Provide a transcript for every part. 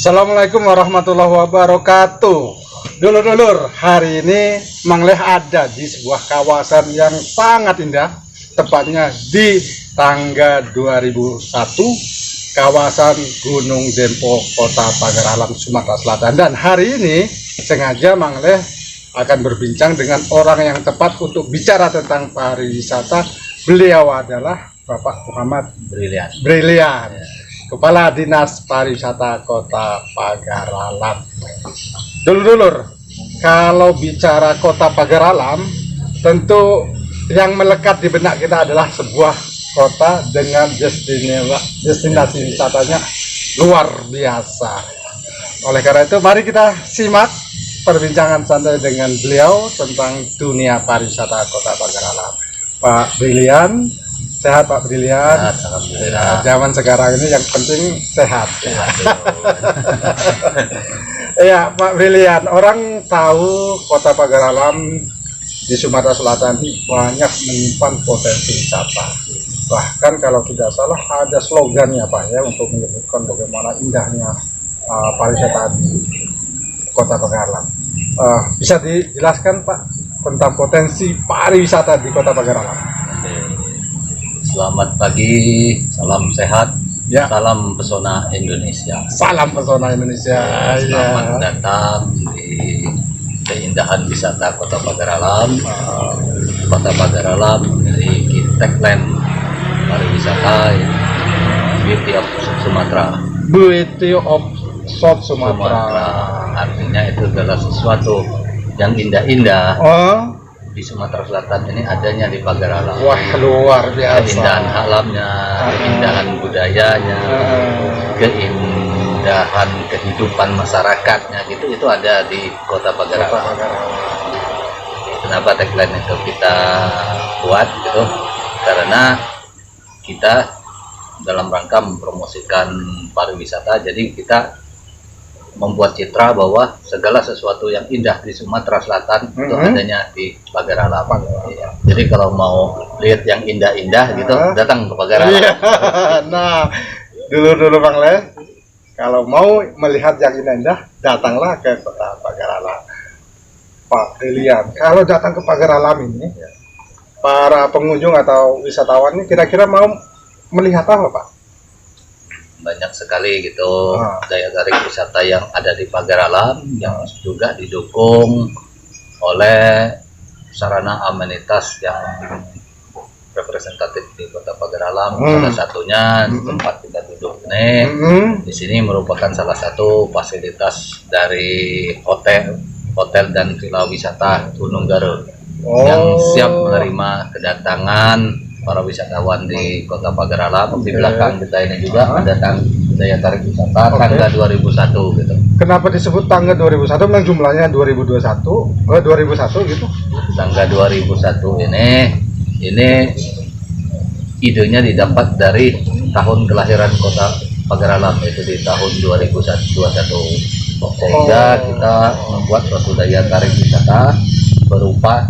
Assalamualaikum warahmatullahi wabarakatuh. Dulur-dulur, hari ini Mangleh ada di sebuah kawasan yang sangat indah, tepatnya di Tangga 2001, kawasan Gunung Dempo, Kota Pagar Alam, Sumatera Selatan. Dan hari ini sengaja Mangleh akan berbincang dengan orang yang tepat untuk bicara tentang pariwisata. Beliau adalah Bapak Muhammad Brilian, Kepala Dinas Pariwisata Kota Pagar Alam. Dulur-dulur, kalau bicara Kota Pagar Alam, tentu yang melekat di benak kita adalah sebuah kota dengan destinasi wisatanya luar biasa. Oleh karena itu, mari kita simak perbincangan santai dengan beliau tentang dunia pariwisata Kota Pagar Alam. Pak Brilian, sehat Pak Brilian? Sehat, alhamdulillah. Zaman sekarang ini yang penting sehat. Ya Pak Brilian, orang tahu Kota Pagar Alam di Sumatera Selatan ini banyak menyimpan potensi wisata. Bahkan kalau tidak salah ada slogannya Pak ya, untuk menyebutkan bagaimana indahnya pariwisata di Kota Pagar Alam. Bisa dijelaskan Pak tentang potensi pariwisata di Kota Pagar Alam? Selamat pagi, salam sehat, Ya. salam pesona Indonesia. Salam pesona Indonesia. Selamat Ya. datang di keindahan wisata Kota Pagar Alam. Kota Pagar Alam memiliki tagline pariwisata Beauty of Sumatera. Beauty of South Sumatera. Artinya itu adalah sesuatu yang indah-indah Oh, di Sumatera Selatan ini adanya di Pagar Alam. wah luar biasa. Keindahan alamnya, keindahan budayanya, keindahan kehidupan masyarakatnya gitu, itu ada di Kota Pagar Kota Alam. Pagar Alam. Kenapa tagline itu kita buat gitu? Karena kita dalam rangka mempromosikan pariwisata, jadi kita membuat citra bahwa segala sesuatu yang indah di Sumatera Selatan itu adanya di Pagar Alam. Iya. Jadi kalau mau lihat yang indah-indah gitu, datang ke Pagar Alam. Iya. Nah, dulu Bang Le, kalau mau melihat yang indah, datanglah ke Kota Pagar Alam. Pak Brilian, kalau datang ke Pagar Alam ini, para pengunjung atau wisatawan ini kira-kira mau melihat apa Pak? Banyak sekali gitu daya tarik wisata yang ada di Pagar Alam, yang juga didukung oleh sarana amenitas yang representatif di Kota Pagar Alam. Salah satunya di tempat kita duduk ini, di sini merupakan salah satu fasilitas dari hotel dan villa wisata Gunung Garut yang siap menerima kedatangan para wisatawan di Kota Pagar Alam. Di belakang kita ini juga ada daya tarik wisata Tangga 2001 gitu. Kenapa disebut Tangga 2001? Memang jumlahnya 2001 gitu. Tangga 2001 ini idenya didapat dari tahun kelahiran Kota Pagar Alam, yaitu di tahun 2021. Sehingga kita membuat suatu daya tarik wisata berupa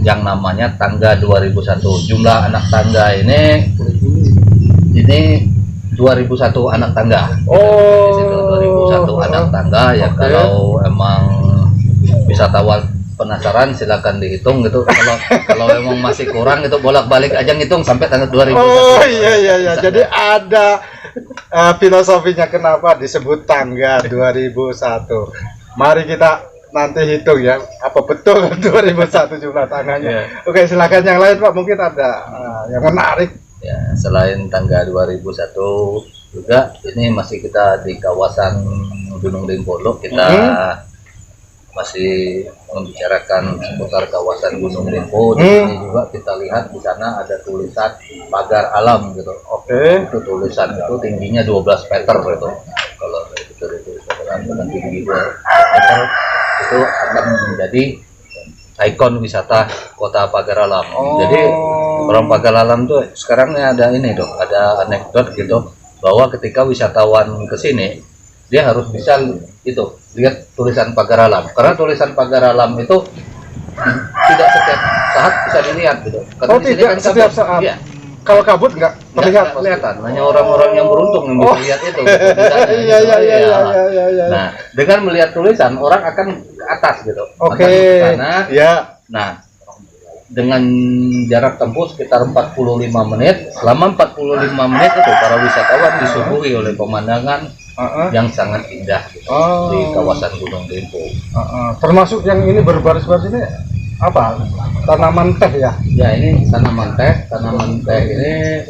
yang namanya Tangga 2001. Jumlah anak tangga ini 2001 anak tangga. Di situ 2001 anak tangga ya. Kalau emang wisatawan penasaran silakan dihitung gitu. Kalau emang masih kurang itu bolak-balik aja ngitung sampai tanggal 2001. Oh iya. Jadi ada filosofinya kenapa disebut Tangga 2001. Mari kita nanti hitung ya, apa betul 2001 jumlah tangganya. Oke, silakan yang lain Pak, mungkin ada yang menarik. Ya, selain Tangga 2001 juga ini masih kita di kawasan Gunung Limpolo, kita masih membicarakan seputar kawasan Gunung Limpo. Di sini juga kita lihat di sana ada tulisan Pagar Alam gitu. Itu tulisan itu tingginya 12 meter gitu. Kalau itu dengan tinggi 2 meter itu akan menjadi ikon wisata Kota Pagar Alam. Jadi orang Pagar Alam tuh sekarang ada ini tuh, ada anekdot gitu bahwa ketika wisatawan ke sini dia harus bisa itu lihat tulisan Pagar Alam, karena tulisan Pagar Alam itu tidak setiap saat bisa dilihat gitu. Karena Tidak setiap saat. Iya. Kalau kabut nggak terlihat. Nggak kelihatan, hanya orang-orang yang beruntung yang bisa lihat itu. Iya, iya, iya, iya, iya. Nah, dengan melihat tulisan orang akan ke atas gitu. Oke. Akan ke sana. Ya. Nah, dengan jarak tempuh sekitar 45 menit. Selama 45 menit itu para wisatawan disuguhi oleh pemandangan yang sangat indah gitu, di kawasan Gunung Dempo. Termasuk yang ini berbaris-baris ini apa? Tanaman teh ya? Ya, ini tanaman teh. Tanaman teh ini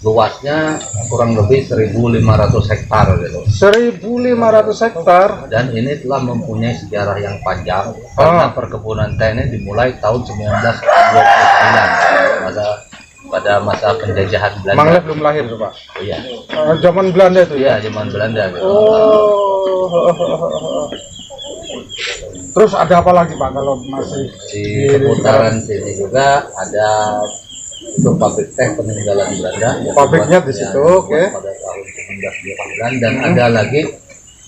luasnya kurang lebih 1.500 hektar gitu. 1.500 hektar. Dan ini telah mempunyai sejarah yang panjang karena perkebunan teh ini dimulai tahun 1929 pada masa penjajahan Belanda. Mangleh belum lahir tuh Pak? Oh, iya. Zaman Belanda itu ya? Iya, zaman Belanda gitu. Terus ada apa lagi Pak kalau masih Di seputaran sini juga ada itu pabrik teh peninggalan Belanda. Pabriknya di situ, oke. Pada tahun 1929 dan ada lagi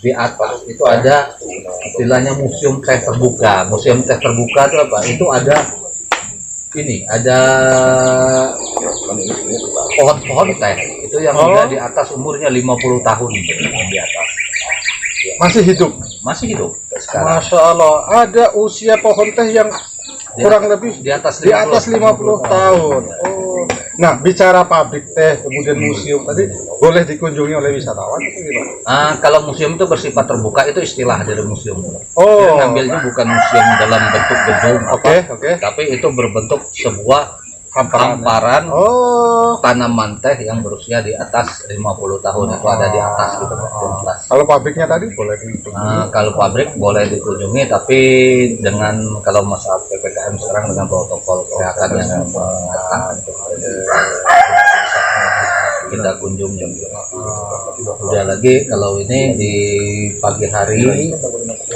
di atas itu ada istilahnya museum teh terbuka. Museum teh terbuka itu apa? Itu ada ini, ada pohon-pohon teh itu yang udah di atas umurnya 50 tahun yang di atas. masih hidup? Masih hidup sekarang. Masya Allah, ada usia pohon teh yang kurang lebih di atas 50 tahun. Oh. Nah, bicara pabrik teh, kemudian museum tadi boleh dikunjungi oleh wisatawan itu gimana? Kalau museum itu bersifat terbuka, itu istilah dari museum. Oh. Dia ngambilnya bukan museum dalam bentuk gedung, Oke. tapi itu berbentuk sebuah hamparan tanaman teh yang berusia di atas 50 tahun itu ada di atas gitu. Kalau pabriknya tadi boleh dikunjungi. Kalau pabrik boleh dikunjungi, tapi dengan kalau masa PPKM sekarang dengan protokol kesehatan yang ketat, kita kunjungi. Udah lagi kalau ini di pagi hari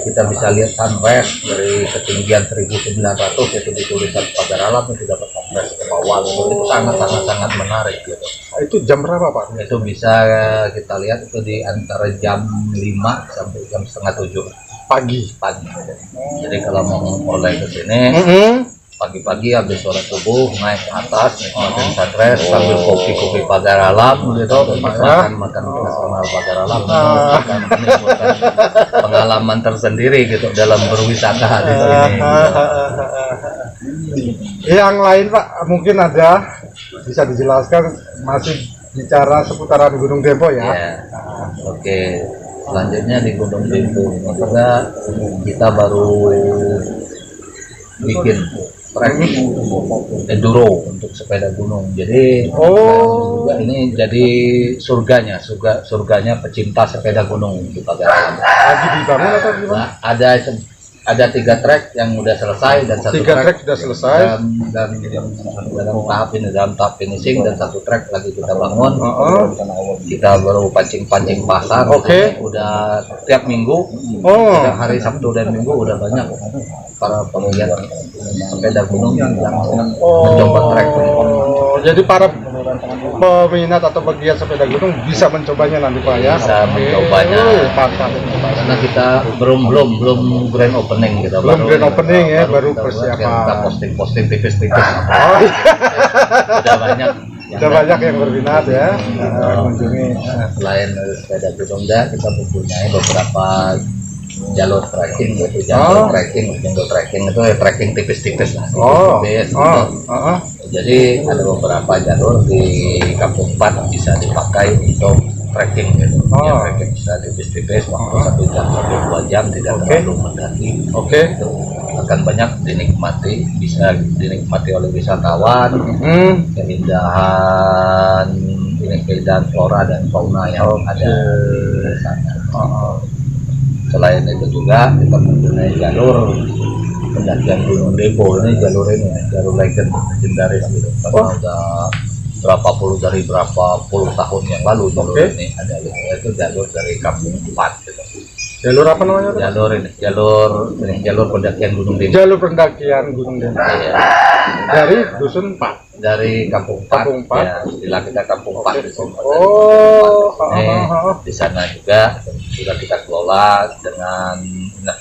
kita bisa lihat sunrise dari ketinggian 1.900 itu di tulisan pagar alam itu dapat sunrise ke bawah, itu sangat menarik gitu. Itu jam berapa Pak? Itu bisa kita lihat itu di antara jam 5 sampai jam setengah 7 Pagi. Jadi kalau mau oleh ke sini pagi-pagi habis sholat subuh naik ke atas nikmatin sunrise sambil kopi pagar alam gitu, makan sama pagar alam, menimbulkan pengalaman tersendiri gitu dalam berwisata di sini. Yang lain Pak mungkin ada bisa dijelaskan, masih bicara seputaran Gunung Dempo ya? Oke. Selanjutnya di Gunung Dempo juga kita baru bikin trek enduro untuk sepeda gunung. Jadi juga ini jadi surganya pecinta sepeda gunung di Pagar Alam. Lagi dibangun atau gimana? Ada 3 trek yang udah selesai dan 1 trek sudah selesai dan dalam tahap finishing, dan 1 trek lagi kita bangun. Kita baru pancing pasar. Udah tiap minggu, setiap hari Sabtu dan Minggu udah banyak para penggiat sepeda gunung yang mencoba trek. Jadi para peminat atau pegiat sepeda gunung bisa mencobanya nanti Pak ya? Bisa mencobanya. Karena kita belum grand opening gitu. Belum grand opening ya, baru persiapan. Kita posting tipis-tipis. Udah banyak yang berminat ya. Selain sepeda gunung, kita mempunyai beberapa jalur trekking, yaitu jalur trekking itu trekking tipis-tipis lah. Jadi ada beberapa jalur di Kampung 4 bisa dipakai untuk trekking gitu. Trekking bisa tipis-tipis, waktu 1 jam sampai 2 jam, tidak terlalu mendaki. Itu akan banyak bisa dinikmati oleh wisatawan. Keindahan flora dan fauna yang ada di sana. Selain itu juga kita mempunyai jalur pendakian Gunung Dempo. Ini jalur legendaris gitu. Karena udah berapa puluh tahun yang lalu jalur ini ada, itu jalur dari Kampung 4 gitu. Jalur apa namanya? Jalur pendakian Gunung Dempo. Jalur pendakian Gunung Dempo. Iya. Dari dusun 4. Dari Kampung 4. Ya, istilah kita Kampung 4 di sini. Di sana juga sudah kita kelola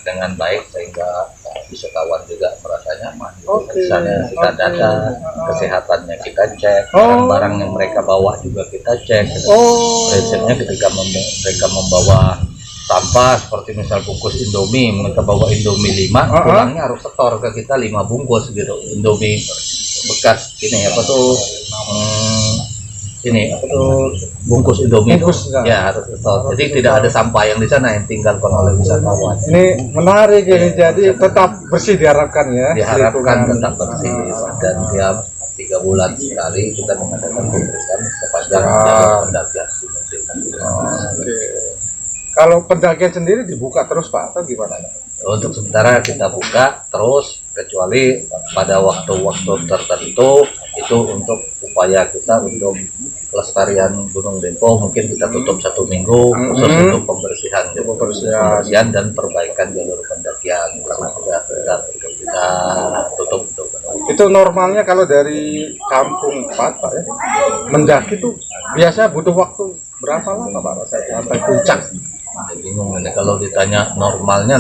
dengan baik sehingga wisatawan juga merasa nyaman. Oke. Misalnya kita data kesehatannya kita cek, Oh. barang-barang yang mereka bawa juga kita cek. Oh. Prinsipnya ketika mereka membawa sampah seperti misal bungkus Indomie, mereka bawa Indomie 5, pulangnya harus setor ke kita 5 bungkus gitu. Indomie bekas ini apa tuh? Ini apa tuh bungkus Indomie Bungkus, itu ya harus setor. Jadi tidak ada sampah yang di sana yang tinggal oleh wisatawan. Ini menarik ini, jadi tetap bersih diharapkan ya. Diharapkan lingkungan. tetap bersih dan tiap 3 bulan sekali kita mengadakan pembersihan sepanjang jalur pendakian. Oke. Kalau pendakian sendiri dibuka terus Pak atau gimana? Untuk sementara kita buka terus, kecuali pada waktu-waktu tertentu itu untuk upaya kita untuk pelestarian Gunung Dempo, mungkin kita tutup 1 minggu khusus untuk pembersihan dan perbaikan jalur pendakian. Kita tutup untuk Itu normalnya kalau dari kampung Pak ya, mendaki tuh biasa butuh waktu berapa lama Pak rasanya sampai puncak? bingung ini kalau ditanya normalnya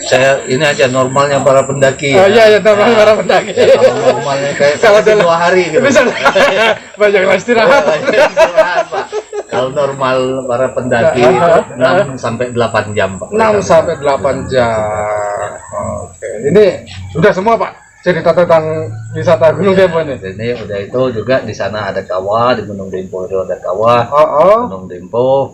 saya ini aja normalnya para pendaki Iya normalnya para pendaki. kalau normalnya kayak kalau 2 hari gitu Bisa banyak istirahat. Pak. Kalau normal para pendaki itu 6 sampai 8 jam Pak. 6 sampai 8 jam. Oke. Ini sudah semua Pak cerita tentang wisata Gunung Dempo ini. Ini udah itu juga di sana ada kawah, di Gunung Dempo itu ada kawah. Gunung Dempo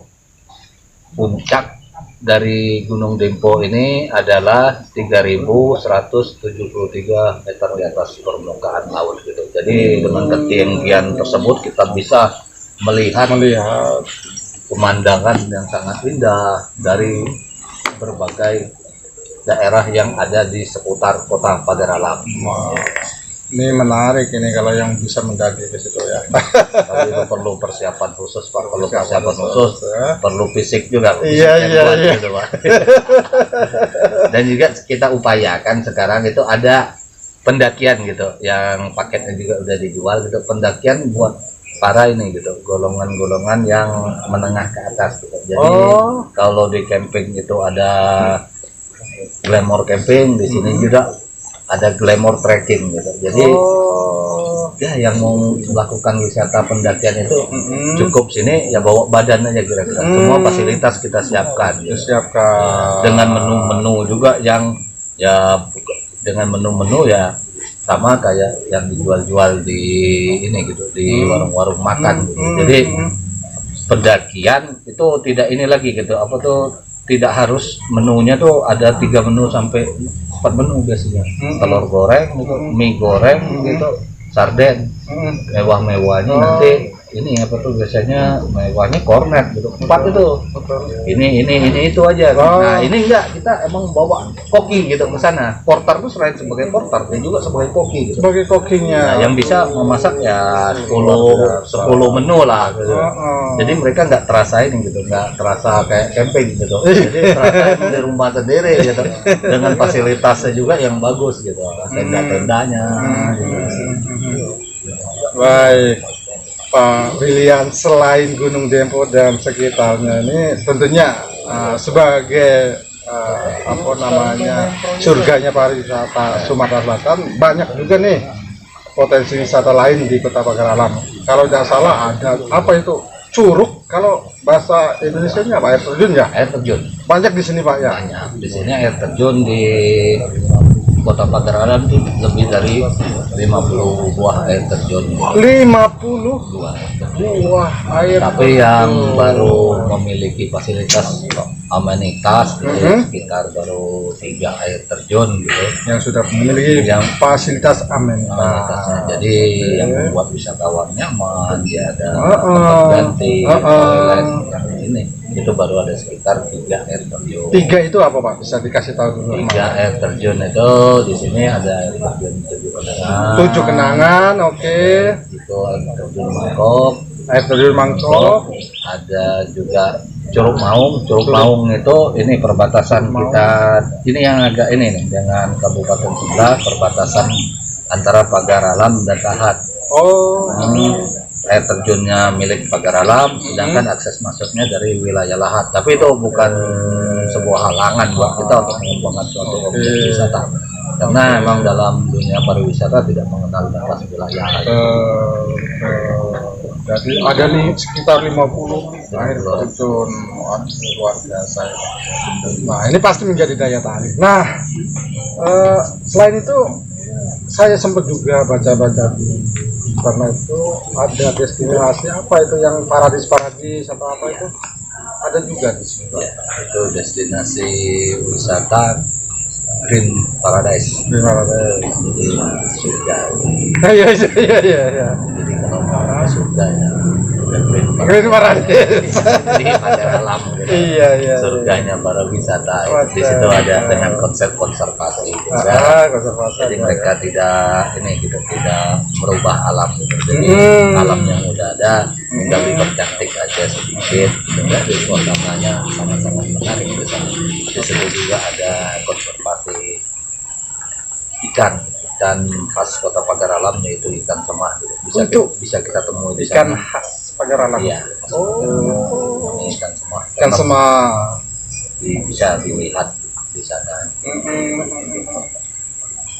puncak dari Gunung Dempo ini adalah 3.173 meter di atas permukaan laut gitu. Jadi dengan ketinggian tersebut kita bisa melihat pemandangan yang sangat indah dari berbagai daerah yang ada di seputar kota Pagar Alam. Ini menarik ini kalau yang bisa mendaki ke situ ya. Tapi itu perlu persiapan khusus Pak, perlu persiapan khusus, perlu fisik juga. Iya. Gitu, Pak. Dan juga kita upayakan sekarang itu ada pendakian gitu, yang paketnya juga udah dijual gitu, pendakian buat para ini gitu, golongan-golongan yang menengah ke atas gitu. Jadi kalau di camping itu ada glamour camping, di sini juga ada glamour trekking gitu. Jadi ya yang mau melakukan wisata pendakian itu cukup sini ya bawa badan aja kira-kira. Semua fasilitas kita siapkan. Gitu. Dengan menu-menu juga yang ya dengan menu-menu ya sama kayak yang dijual-jual di ini gitu, di warung-warung makan gitu. Jadi pendakian itu tidak ini lagi gitu, apa tuh tidak harus menunya tuh ada 3 menu sampai 4 menu biasanya. Telur goreng gitu, mie goreng gitu, sarden. Mewah-mewahnya nanti ini apa tuh biasanya mewahnya kornet gitu. 4 itu. Ini itu aja. Nah, ini enggak, kita emang bawa koki gitu ke sana. Porter tuh selain sebagai porter, dia juga sebagai koki gitu. Sebagai kokinya. Nah, yang bisa memasak ya 10 menu lah gitu. Jadi mereka nggak terasa ini gitu, nggak terasa kayak camping gitu. Jadi terasa di rumah sendiri gitu. Dengan fasilitasnya juga yang bagus gitu. Tenda-tendanya gitu. Baik. Pak William, selain Gunung Dempo dan sekitarnya ini tentunya sebagai apa namanya surganya pariwisata Sumatera Selatan, banyak juga nih potensi wisata lain di Kota Pagar Alam. Kalau tidak salah ada apa itu curug, kalau bahasa Indonesianya apa, air terjun ya? Air terjun Banyak di sini Pak ya? banyak. Di sini air terjun di Kota Pagar Alam itu lebih dari 50 buah air terjun. 50 buah air Tapi terjun. yang baru memiliki fasilitas amenitas gitu, sekitar baru 3 air terjun gitu. Yang sudah memiliki Yang fasilitas amenitasnya. Jadi yang membuat wisatawan nyaman, dia ada tempat ganti, toilet yang ini. Itu baru ada sekitar 3 air terjun. 3 itu apa Pak? Bisa dikasih tahu dulu. 3 air terjun itu di sini ada air terjun 7 kenangan. 7 kenangan, oke. Itu air terjun Mangkok. Air terjun Mangkok. Ada juga Curug Maung. Curug Maung itu ini perbatasan kita. Ini yang agak ini nih dengan kabupaten sebelah, perbatasan antara Pagar Alam dan Kahat. Air terjunnya milik Pagar Alam, sedangkan akses masuknya dari wilayah Lahat. Tapi itu bukan sebuah halangan buat kita untuk mengembangkan suatu objek wisata. karena memang dalam dunia pariwisata tidak mengenal batas wilayah. Jadi ada nih sekitar 50 air terjun. Wah, luar biasa. Nah, ini pasti menjadi daya tarik. Nah, selain itu saya sempat juga baca-baca di internet itu ada destinasi apa itu yang paradis atau apa itu ada juga di sini. Ya, itu destinasi wisata Green Paradise. Green Paradise. Jadi surga. Iya. Jadi kalau mau ke surga ya Green Paradise. Jadi pagar alam gitu. Iya. Surganya para wisata. Di situ ada dengan konsep konservasi juga. Konservasi. Jadi mereka tidak merubah alam gitu. Jadi alam yang udah ada tinggal dipercantik aja sedikit. Jadi suasananya sangat-sangat menarik di sana. Di situ juga ada konservasi ikan khas Kota Pagar Alam, yaitu ikan semah gitu. Bisa kita temui di ikan sana. khas Pagar Alam. Iya. Ini ikan semah. Ikan semah. Bisa dilihat di sana.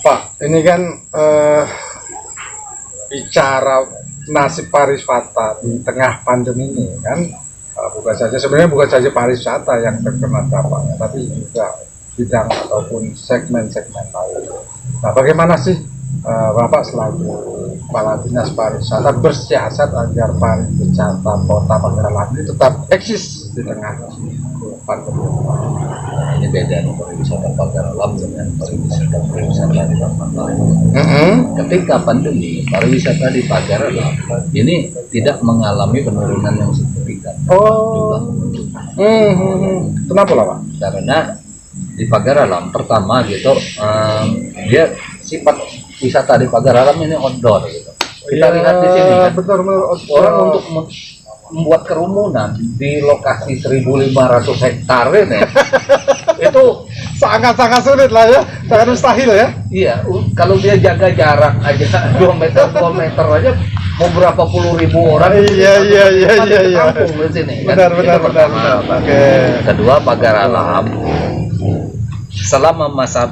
Pak, ini kan bicara nasib pariwisata di tengah pandemi ini kan bukan saja pariwisata yang terkena dampaknya, tapi juga bidang ataupun segmen-segmen lain. Nah, bagaimana sih Bapak selaku Kepala Dinas Pariwisata bersiasat agar pariwisata Kota Pagar Alam ini tetap eksis di tengah pandemi? Nah, ini beda nih pariwisata Pagar Alam dengan pariwisata di tempat lain. Ketika pandemi, pariwisata di Pagar Alam ini tidak mengalami penurunan yang signifikan. Kenapa lah Pak? Karena di Pagar Alam pertama gitu, dia sifat wisata di Pagar Alam ini outdoor gitu. Kita lihat di sini kan, benar orang untuk membuat kerumunan di lokasi 1.500 hektar ini itu sangat sulit lah ya, sangat mustahil ya. Iya, kalau dia jaga jarak aja 2 meter aja mau berapa puluh ribu orang. Iya. Kampung di sini. Benar. Oke. Kedua, Pagar Alam selama masa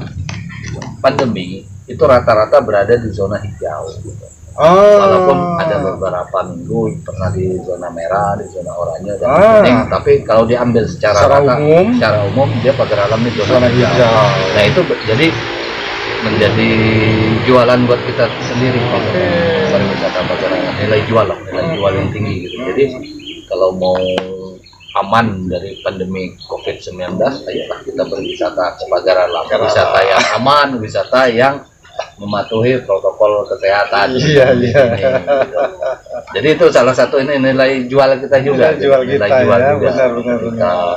pandemi itu rata-rata berada di zona hijau gitu. Walaupun ada beberapa minggu pernah di zona merah, di zona oranye dan kuning, tapi kalau diambil secara umum dia Pagar Alam di zona hijau. Nah, itu jadi menjadi jualan buat kita sendiri pariwisata Pagar Alam, nilai jual yang tinggi gitu. Jadi kalau mau aman dari pandemi COVID-19, ayolah kita berwisata ke Pagar Alam. Wisata yang aman, wisata yang mematuhi protokol kesehatan. Iya. Gitu. Jadi itu salah satu ini nilai jual kita juga. Nilai jual juga. Benar.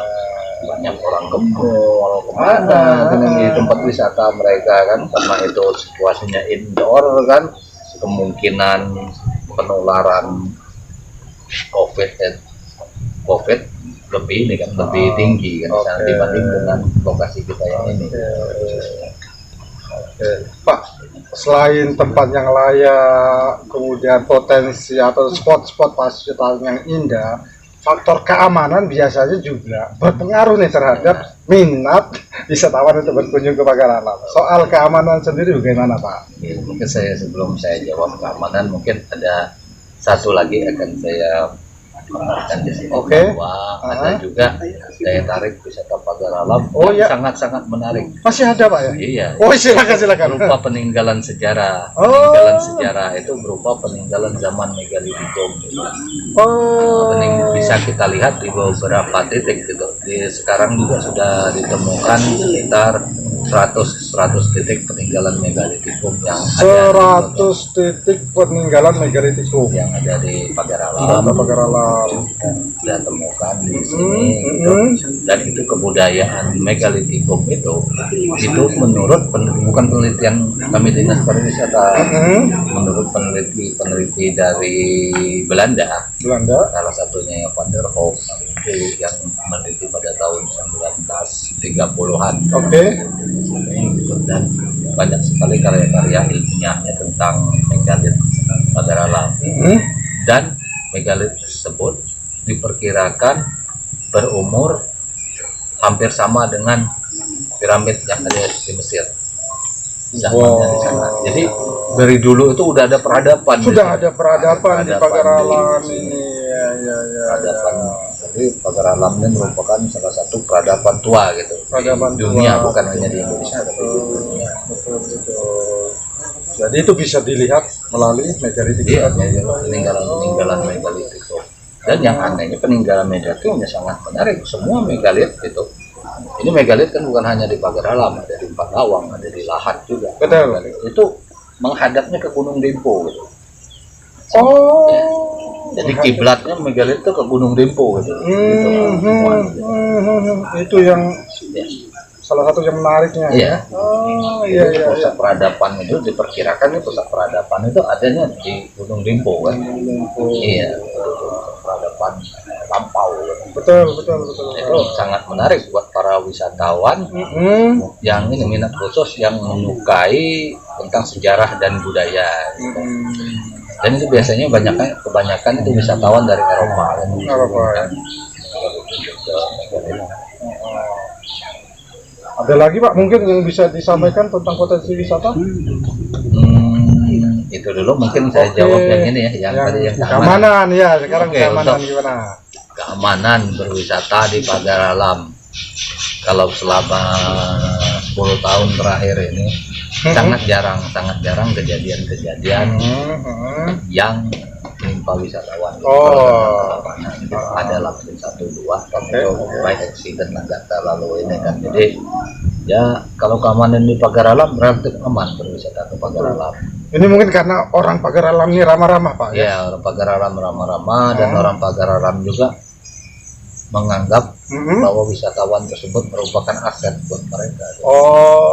Banyak orang ke mall, kemana di tempat wisata mereka kan, karena itu situasinya indoor kan, kemungkinan penularan COVID lebih ini kan, lebih tinggi kan dibanding dengan lokasi kita yang ini. Pak, selain tempat yang layak, kemudian potensi atau spot-spot pariwisata yang indah, faktor keamanan biasanya juga berpengaruh nih terhadap minat wisatawan untuk berkunjung ke Pagar Alam. Soal keamanan sendiri bagaimana Pak? Mungkin sebelum saya jawab keamanan, mungkin ada satu lagi akan saya kembangkan di sini. Bahwa ada juga daya tarik wisata Pagar Alam yang sangat-sangat menarik. Masih ada Pak ya? Iya. Silakan. Berupa peninggalan sejarah. Peninggalan sejarah itu berupa peninggalan zaman Megalitikum. Bisa kita lihat di beberapa titik gitu. Sekarang juga sudah ditemukan sekitar 100 titik peninggalan Megalitikum yang ada 100 titik peninggalan Megalitikum yang ada di Pagar Alam. Kita temukan di sini gitu. Dan itu kebudayaan Megalitikum itu menurut bukan penelitian kami Dinas Pariwisata, menurut peneliti dari Belanda, salah satunya Van der Hoef yang meneliti pada tahun 1930-an. Gitu. Dan banyak sekali karya-karya ilmiahnya tentang megalit Pagar Alam. Dan megalit tersebut diperkirakan berumur hampir sama dengan piramid yang ada di Mesir. zamannya di sana. Jadi dari dulu itu udah ada peradaban. Sudah ada peradaban di Pagar Alam ini. Ya. Peradaban. Jadi Pagar Alam ini merupakan salah satu peradaban tua gitu. Peradaban di dunia, tua. bukan hanya di Indonesia, tapi di dunia. Betul. Jadi itu bisa dilihat melalui megalitik. Iya, peninggalan megalit itu. Dan yang anehnya peninggalan megalit itu sangat menarik. Semua megalit itu. Ini megalit kan bukan hanya di Pagar Alam, ada di Panawang, ada di Lahat juga. Betul. Megalit itu menghadapnya ke Gunung Dempo gitu. Oh. Jadi kiblatnya megalit itu ke Gunung Dempo gitu. Itu yang Ya. salah satu yang menariknya. Iya. Oh, Jadi pusat peradaban itu diperkirakan pusat peradaban itu adanya di Gunung Dempo kan. Iya, pusat peradaban lampau. Betul. Itu sangat menarik buat para wisatawan yang ini minat khusus yang menyukai tentang sejarah dan budaya. Gitu. Dan itu biasanya kebanyakan itu wisatawan dari Eropa. Eropa. Ada lagi Pak mungkin yang bisa disampaikan tentang potensi wisata? Itu dulu mungkin saya jawab yang ini ya, yang tadi yang keamanan ya. Sekarang Oke, keamanan untuk gimana? keamanan berwisata di Pagar Alam. Kalau selama 10 tahun terakhir ini sangat jarang kejadian-kejadian yang menimpa wisatawan. Ada mungkin 1-2 tapi baik accident nggak terlalu ini kan. Jadi ya kalau keamanan di Pagar Alam relatif aman berwisata ke Pagar Alam. Ini mungkin karena orang Pagar Alam ini ramah-ramah Pak ya? Ya, orang Pagar Alam ramah-ramah dan orang Pagar Alam juga menganggap bahwa wisatawan tersebut merupakan aset buat mereka.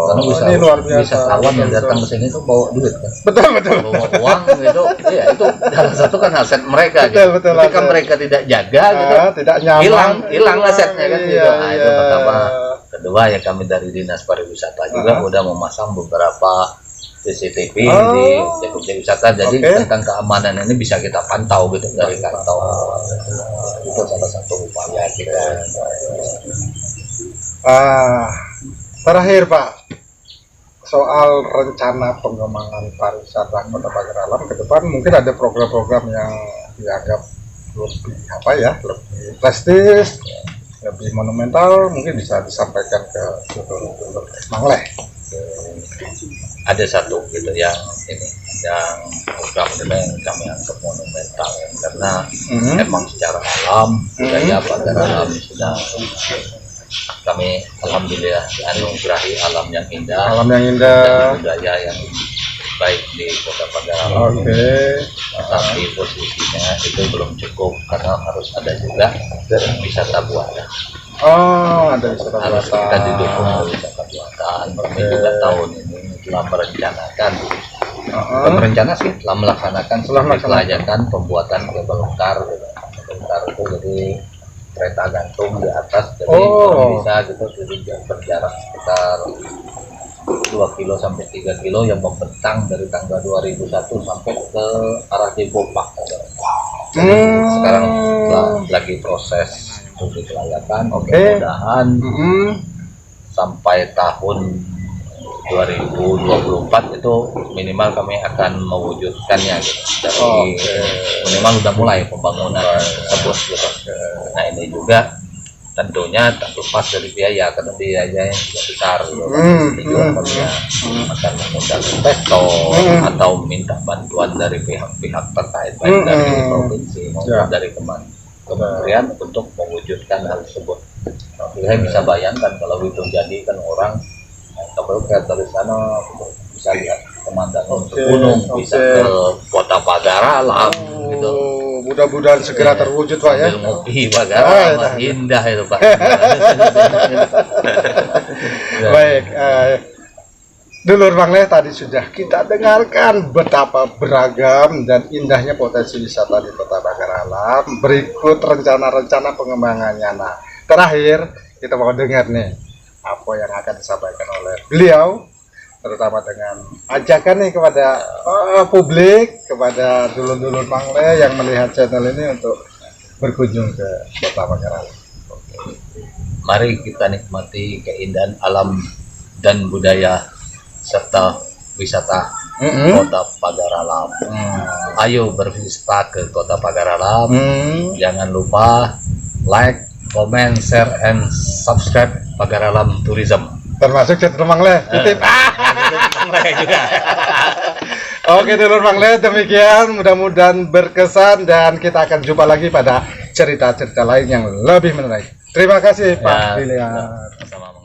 Karena ini luar biasa. Wisatawan yang datang ke sini itu bawa duit kan. Betul. Bawa uang gitu. Iya, itu salah satu kan aset mereka Betul, Ketika mereka tidak jaga gitu, tidak nyaman. hilang asetnya kan gitu. Nah, itu Iya. pertama. Kedua ya kami dari Dinas Pariwisata juga udah memasang beberapa CCTV di objek-objek wisata, jadi tentang keamanan ini bisa kita pantau gitu dari kantor. Itu salah satu upaya kita. Terakhir Pak, soal rencana pengembangan pariwisata Kota Pagar Alam ke depan mungkin ada program-program yang dianggap lebih lebih prestis, lebih monumental, mungkin bisa disampaikan ke dulur-dulur Mangleh. Ada satu gitu yang ini, yang program yang kami anggap monumental ya, karena emang secara alam budaya Pagar Alam sudah kami alhamdulillah dianugerahi alam yang indah, dan budaya yang baik di Kota Pagar Alam. Tapi posisinya itu belum cukup karena harus ada juga wisata buatan. Ada wisata Harus buatan. kita didukung oleh wisata buatan. Kami juga tahun ini telah merencanakan, telah melaksanakan pelajaran pembuatan kabel car. Kabel car itu jadi kereta gantung di atas, jadi bisa gitu, jadi berjarak sekitar 2 kilo sampai 3 kilo yang membentang dari tanggal 2001 sampai ke arah Cibubak. Jadi sekarang lagi proses uji kelayakan, mudah-mudahan sampai tahun 2024 itu minimal kami akan mewujudkannya gitu. Dari minimal udah mulai pembangunan tersebut gitu. Nah ini juga tentunya tak lepas dari biaya, karena biayanya juga besar gitu. Ini juga kami akan mengundang investor atau minta bantuan dari pihak-pihak terkait, baik dari provinsi maupun dari kementerian untuk mewujudkan hal tersebut. Saya bisa bayangkan kalau itu jadi kan orang kalau ke dari sana bisa lihat pemandangan gunung, bisa ke Kota Pagar Alam gitu. Mudah-mudahan segera terwujud Pak ya. Ngopi Pagar Alam indah itu Pak. Baik, Dulur Mangleh, tadi sudah kita dengarkan betapa beragam dan indahnya potensi wisata di Kota Pagar Alam. Berikut rencana-rencana pengembangannya. Nah, terakhir kita mau dengar nih apa yang akan disampaikan oleh beliau, terutama dengan ajakan nih kepada publik, kepada dulur-dulur Mangleh yang melihat channel ini untuk berkunjung ke Kota Pagar Alam. Mari kita nikmati keindahan alam dan budaya serta wisata Kota Pagar Alam. Ayo berwisata ke Kota Pagar Alam. Jangan lupa like, comment, share, and subscribe Pagar Alam Tourism. Termasuk Cetro Mangle. Titip. Juga. Oke dulur Mangle, demikian mudah-mudahan berkesan dan kita akan jumpa lagi pada cerita-cerita lain yang lebih menarik. Terima kasih Pak William. Sama-sama.